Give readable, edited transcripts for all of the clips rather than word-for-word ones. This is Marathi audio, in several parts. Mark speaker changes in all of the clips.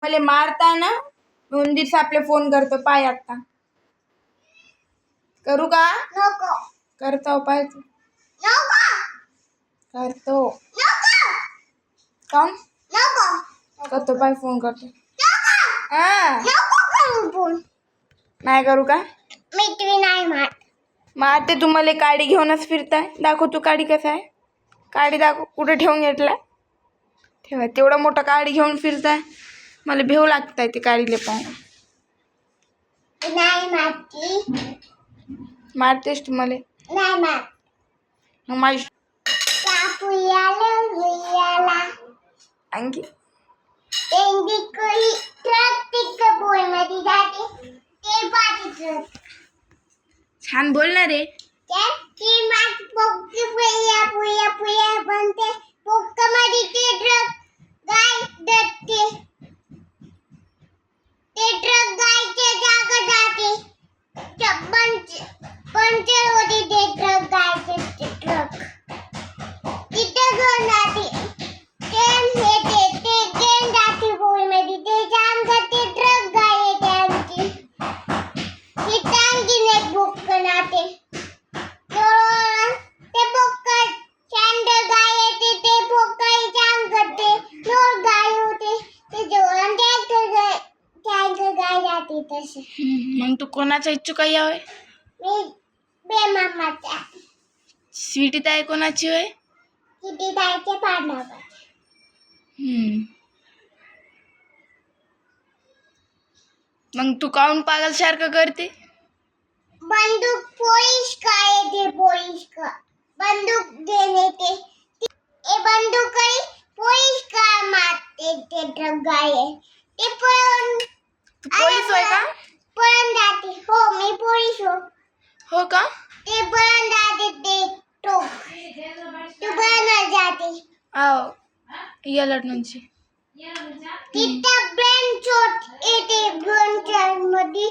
Speaker 1: मला मारता ना उंदीर सापले फोन करतो पाय आता करू का
Speaker 2: नको
Speaker 1: करतो पाय
Speaker 2: नको
Speaker 1: करतो
Speaker 2: नको
Speaker 1: कौन
Speaker 2: नको
Speaker 1: करतो पाय फोन करतो
Speaker 2: नको
Speaker 1: हा
Speaker 2: नको करू फोन
Speaker 1: नाही करू का
Speaker 2: मित्री नाही मार
Speaker 1: मारते तुम्हाला काडी घेऊनच फिरताय दाखव तू काडी कसा आहे काडी दाखव कुठे ठेवून घेतला ठेवा तेवढा मोठा काडी घेऊन फिरताय मला भेव लागताय ते काडीले पाहून
Speaker 2: नाही मारती
Speaker 1: मारतेस तुम्हाला
Speaker 2: नाही मार
Speaker 1: मग माझी
Speaker 2: कापुयाला
Speaker 1: आणखी
Speaker 2: तेंगी कोई ट्रक टिक बोल मध्ये जाते ते पाठी ट्रक
Speaker 1: छान बोल ना रे
Speaker 2: त्या की मात पोक्की पुया पुया पुया बनते पोक्क मध्ये ते ट्रक गाय दत्ते ते ट्रक गायच्या जागा जाते पंचर होते ते ट्रक गायचे ते ट्रक तिथे घेऊन जाते ट्रेन येते ते ट्रेन जाते बोल मध्ये ते जाम करते ट्रक गाय येते आणखी ही टांगीने बुक नाते ते बुक चॅन्डल गाय येते ते बुक जाम करते नोर गाय होते ते जोरान टँकर गाय जाते तसे
Speaker 1: मग तू कोणाचा इच्छुक आहे होय
Speaker 2: मी बेमामाचा
Speaker 1: स्वीटी ताई कोणाची होय
Speaker 2: किती जायचे पांडव
Speaker 1: मग तू काऊन पागल सारखं करते
Speaker 2: बंदूक पोलीस काय येते पोलीस का बंदूक देणे ते ए बंदूक काही पोलीस काय मारते ते ट्रक गाय ते
Speaker 1: तू पोलीस होय का
Speaker 2: पळून जाते हो मी पोलीस
Speaker 1: हो का
Speaker 2: ते पळून जाते ते टोक तू पळून जाते
Speaker 1: आओ या लढणीची
Speaker 2: तिथं ब्रेन छोट येते ग्रंथां मध्ये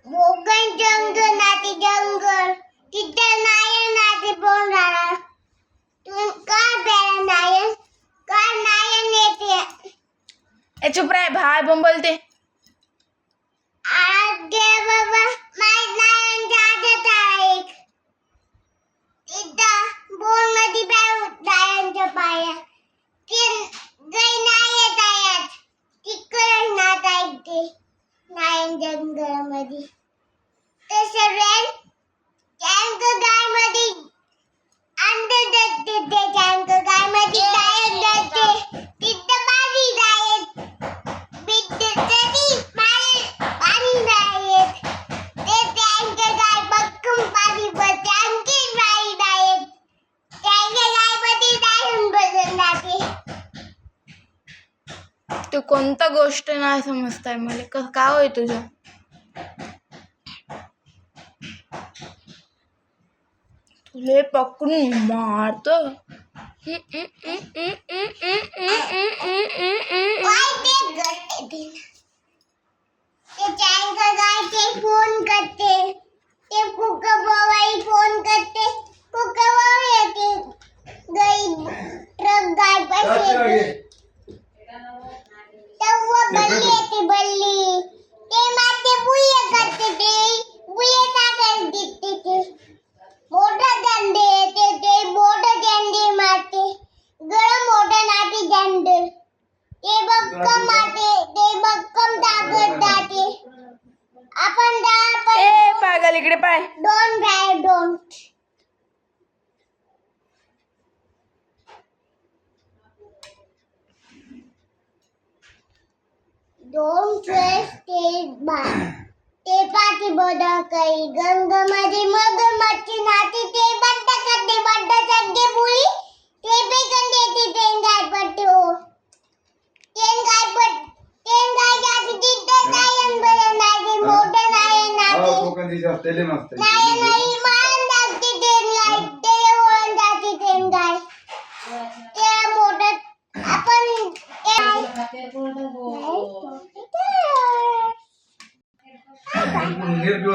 Speaker 2: मोगन जंगल नाते जंगल तिथं नायन नाते बोल राहणार तू काय बेरा नायन काय नायन येते
Speaker 1: ए चुप राय भाई बम बोलते
Speaker 2: आगे बाबा माय नायन जात आहे तिथं बोल मध्ये नायनच्या पाया गई नाही येत आहेत तिकडे नात ऐकते नायन जंगलामध्ये तसे रेल टँक गाय मध्ये अंडर देते ते टँक गाय मध्ये डायट देते तिथं पाणी डायट बिद्दती पाणी डायट ते टँक गाय बक्कम पाणी बघते आणखी पाणी डायट टँक गाय मध्ये डायट बदल जाते
Speaker 1: तू कोणता गोष्ट नाही समजताय मला का होय तुझं तुले पकडून मारतो
Speaker 2: ते टँक गाय ते फोन करते ते कुका बाबाई फोन करते कुका बाबा येते गई ट्रक गाय पाशी तेव्हा बल्ली येते बल्ली ते माते बुये करते ते बुये टाकायला देते ते मोठा दंडे येते ते मोठा दंडे मारते गरम मोठा नाटी दंड ते बक्कम मारते ते बक्कम टाकत जाते आपण
Speaker 1: ए पागल इकडे पाय
Speaker 2: don't try don't don't trust ते पाठी बडा काही गंगामध्ये मगरमच्छ नाती ते बड्ड करते बड्ड चड्डे बुली ते पे कंदे ते तेंगाय पट्टो तेंगाय जाती तिथं नायन बरं नाही मोठं नायन नाते नाही मान जाती तेंगाय ते वळून जाती तेंगाय ते मोठं आपण
Speaker 3: निर्भीड